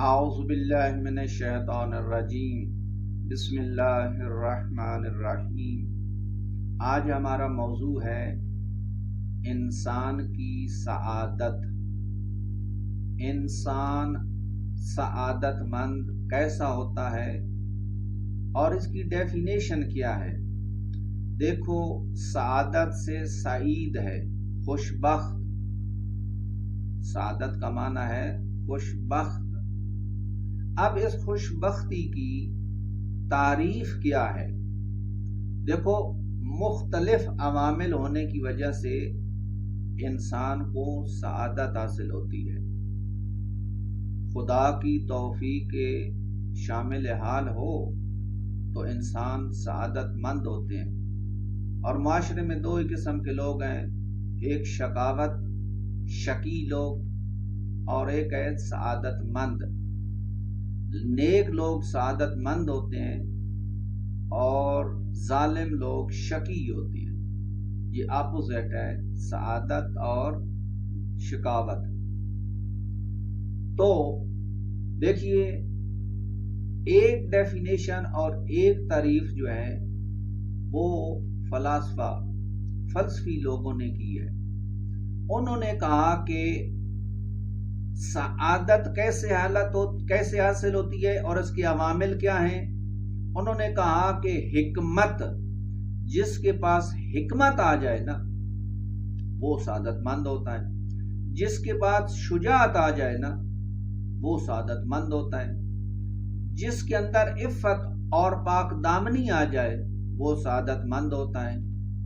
اعوذ باللہ من الشیطان الرجیم بسم اللہ الرحمن الرحیم۔ آج ہمارا موضوع ہے انسان کی سعادت۔ انسان سعادت مند کیسا ہوتا ہے اور اس کی ڈیفینیشن کیا ہے؟ دیکھو، سعادت سے سعید ہے خوش بخت۔ سعادت کا معنی ہے خوش بخت۔ اب اس خوش بختی کی تعریف کیا ہے؟ دیکھو، مختلف عوامل ہونے کی وجہ سے انسان کو سعادت حاصل ہوتی ہے۔ خدا کی توفیق کے شامل حال ہو تو انسان سعادت مند ہوتے ہیں۔ اور معاشرے میں دو ہی قسم کے لوگ ہیں، ایک شقی لوگ اور ایک ہے سعادت مند۔ نیک لوگ سعادت مند ہوتے ہیں اور ظالم لوگ شقی ہوتے ہیں۔ یہ اپوزٹ ہے، سعادت اور شقاوت۔ تو دیکھیے، ایک ڈیفینیشن اور ایک تعریف جو ہے وہ فلسفی لوگوں نے کی ہے۔ انہوں نے کہا کہ سعادت کیسے حاصل ہوتی ہے اور اس کے عوامل کیا ہیں؟ انہوں نے کہا کہ حکمت، جس کے پاس حکمت آ جائے نا وہ سعادت مند ہوتا ہے۔ جس کے پاس شجاعت آ جائے نا وہ سعادت مند ہوتا ہے۔ جس کے اندر عفت اور پاک دامنی آ جائے وہ سعادت مند ہوتا ہے۔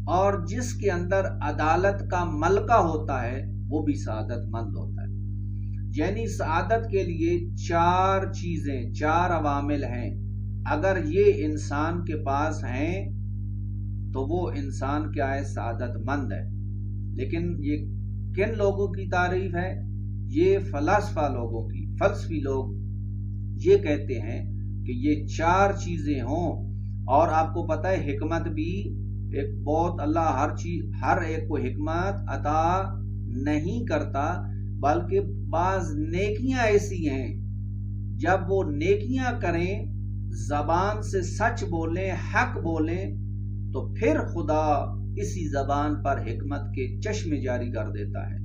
اور جس کے اندر عدالت کا ملکہ ہوتا ہے وہ بھی سعادت مند ہوتا ہے۔ یعنی سعادت کے لیے چار عوامل ہیں۔ اگر یہ انسان کے پاس ہیں تو وہ انسان کیا ہے؟ سعادت مند ہے۔ لیکن یہ کن لوگوں کی تعریف ہے؟ یہ فلسفی لوگ یہ کہتے ہیں کہ یہ چار چیزیں ہوں۔ اور آپ کو پتہ ہے حکمت بھی ایک بہت، اللہ ہر ایک کو حکمت عطا نہیں کرتا، بلکہ بعض نیکیاں ایسی ہیں جب وہ نیکیاں کریں، زبان سے سچ بولیں، حق بولیں، تو پھر خدا اسی زبان پر حکمت کے چشمے جاری کر دیتا ہے۔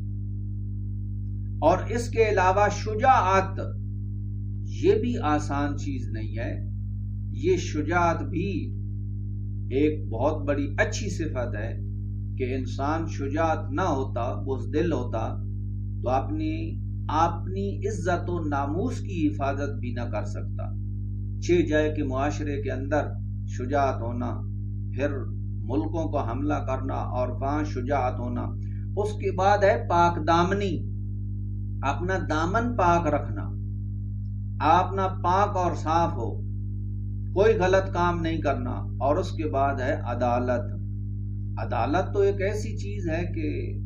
اور اس کے علاوہ شجاعت، یہ بھی آسان چیز نہیں ہے۔ یہ شجاعت بھی ایک بہت بڑی اچھی صفت ہے کہ انسان شجاعت نہ ہوتا، بزدل ہوتا تو اپنی عزت و ناموس کی حفاظت بھی نہ کر سکتا۔ جائے کہ معاشرے کے اندر شجاعت ہونا، پھر ملکوں کو حملہ کرنا اور وہاں شجاعت ہونا۔ اس کے بعد ہے پاک دامنی، اپنا دامن پاک رکھنا، اپنا پاک اور صاف ہو، کوئی غلط کام نہیں کرنا۔ اور اس کے بعد ہے عدالت۔ عدالت تو ایک ایسی چیز ہے کہ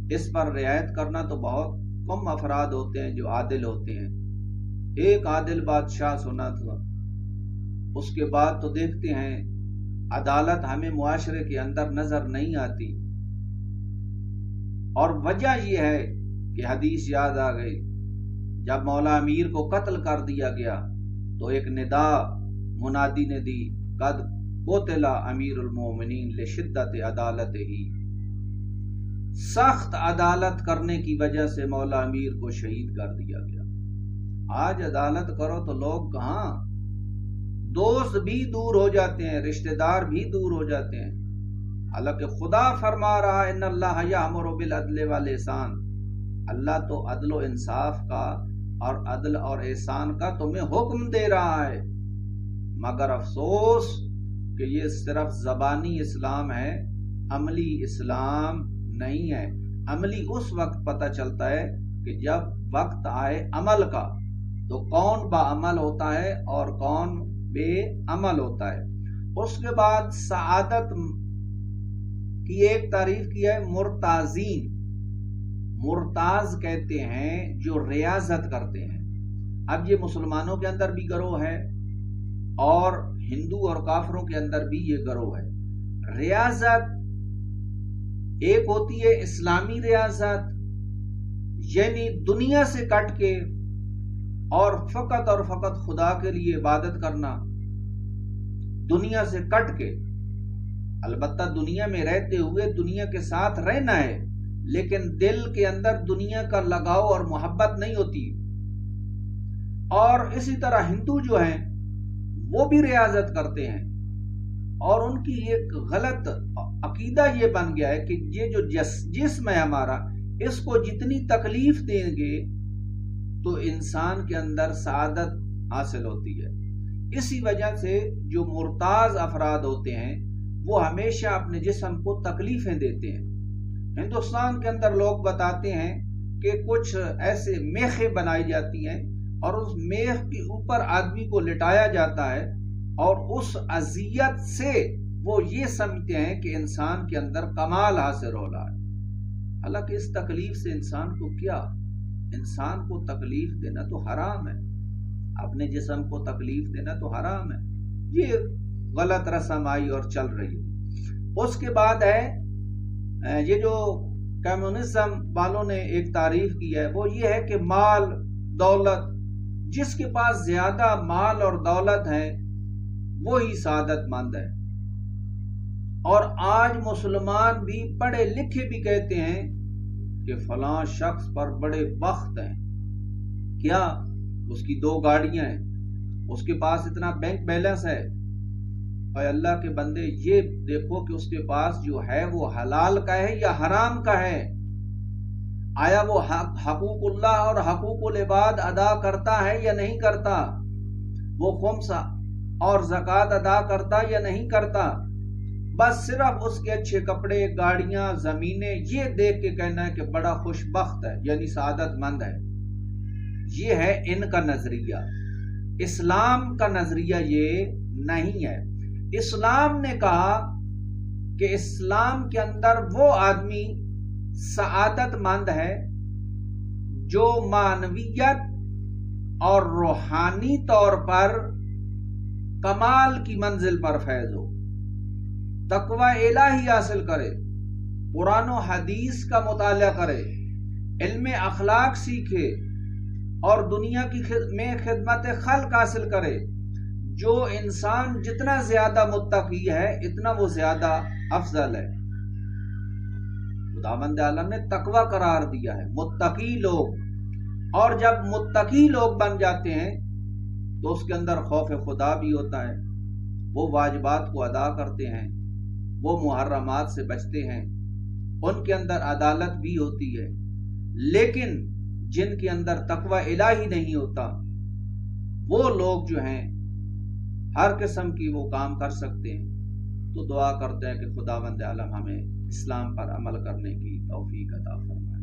اس پر رعایت کرنا تو بہت کم افراد ہوتے ہیں جو عادل ہوتے ہیں۔ ایک عادل بادشاہ سنا تھا، اس کے بعد تو دیکھتے ہیں عدالت ہمیں معاشرے کے اندر نظر نہیں آتی۔ اور وجہ یہ ہے کہ حدیث یاد آ گئی، جب مولا امیر کو قتل کر دیا گیا تو ایک ندا منادی نے دی، قد قتل امیر المومنین لشدت عدالتہ ہی۔ سخت عدالت کرنے کی وجہ سے مولا امیر کو شہید کر دیا گیا۔ آج عدالت کرو تو لوگ کہاں، دوست بھی دور ہو جاتے ہیں، رشتہ دار بھی دور ہو جاتے ہیں۔ حالانکہ خدا فرما رہا ہے ان اللہ یامر بالعدل والاحسان، اللہ تو عدل و انصاف کا اور عدل اور احسان کا تمہیں حکم دے رہا ہے۔ مگر افسوس کہ یہ صرف زبانی اسلام ہے، عملی اسلام نہیں ہے۔ عملی اس وقت پتہ چلتا ہے کہ جب وقت آئے عمل کا، تو کون با عمل ہوتا ہے اور کون بے عمل ہوتا ہے۔ اس کے بعد سعادت کی ایک تعریف کی ہے مرتازین۔ مرتاز کہتے ہیں جو ریاضت کرتے ہیں۔ اب یہ مسلمانوں کے اندر بھی گروہ ہے اور ہندو اور کافروں کے اندر بھی یہ گروہ ہے۔ ریاضت ایک ہوتی ہے اسلامی ریاضت، یعنی دنیا سے کٹ کے اور فقط خدا کے لیے عبادت کرنا، دنیا سے کٹ کے، البتہ دنیا میں رہتے ہوئے دنیا کے ساتھ رہنا ہے، لیکن دل کے اندر دنیا کا لگاؤ اور محبت نہیں ہوتی۔ اور اسی طرح ہندو جو ہیں وہ بھی ریاضت کرتے ہیں، اور ان کی ایک غلط عقیدہ یہ بن گیا ہے کہ یہ جو جسم ہے ہمارا، اس کو جتنی تکلیف دیں گے تو انسان کے اندر سعادت حاصل ہوتی ہے۔ اسی وجہ سے جو مرتاض افراد ہوتے ہیں وہ ہمیشہ اپنے جسم کو تکلیفیں دیتے ہیں۔ ہندوستان کے اندر لوگ بتاتے ہیں کہ کچھ ایسے میخیں بنائی جاتی ہیں اور اس میخ کے اوپر آدمی کو لٹایا جاتا ہے، اور اس اذیت سے وہ یہ سمجھتے ہیں کہ انسان کے اندر کمال حاصل ہو رہا ہے۔ حالانکہ اس تکلیف سے انسان کو کیا؟ انسان کو تکلیف دینا تو حرام ہے، اپنے جسم کو تکلیف دینا تو حرام ہے۔ یہ غلط رسم آئی اور چل رہی ہے۔ اس کے بعد ہے یہ جو کمیونزم والوں نے ایک تعریف کی ہے، وہ یہ ہے کہ مال دولت، جس کے پاس زیادہ مال اور دولت ہے وہی سعادت مند ہے۔ اور آج مسلمان بھی پڑھے لکھے بھی کہتے ہیں کہ فلاں شخص پر بڑے بخت ہیں، کیا اس کی 2 گاڑیاں ہیں، اس کے پاس اتنا بینک بیلنس ہے۔ اے اللہ کے بندے، یہ دیکھو کہ اس کے پاس جو ہے وہ حلال کا ہے یا حرام کا ہے، آیا وہ حقوق اللہ اور حقوق العباد ادا کرتا ہے یا نہیں کرتا، وہ خمس اور زکوٰۃ ادا کرتا یا نہیں کرتا۔ بس صرف اس کے اچھے کپڑے، گاڑیاں، زمینیں، یہ دیکھ کے کہنا ہے کہ بڑا خوش بخت ہے، یعنی سعادت مند ہے۔ یہ ہے ان کا نظریہ۔ اسلام کا نظریہ یہ نہیں ہے۔ اسلام نے کہا کہ اسلام کے اندر وہ آدمی سعادت مند ہے جو معنویت اور روحانی طور پر کمال کی منزل پر فیض ہو، تقوی الہی حاصل کرے، قرآن و حدیث کا مطالعہ کرے، علم اخلاق سیکھے اور دنیا میں خدمت خلق حاصل کرے۔ جو انسان جتنا زیادہ متقی ہے اتنا وہ زیادہ افضل ہے۔ خداوند عالم نے تقوی قرار دیا ہے، متقی لوگ، اور جب متقی لوگ بن جاتے ہیں تو اس کے اندر خوف خدا بھی ہوتا ہے، وہ واجبات کو ادا کرتے ہیں، وہ محرمات سے بچتے ہیں، ان کے اندر عدالت بھی ہوتی ہے۔ لیکن جن کے اندر تقوی الہی نہیں ہوتا، وہ لوگ جو ہیں ہر قسم کی وہ کام کر سکتے ہیں۔ تو دعا کرتے ہیں کہ خداوند عالم ہمیں اسلام پر عمل کرنے کی توفیق عطا فرمائے۔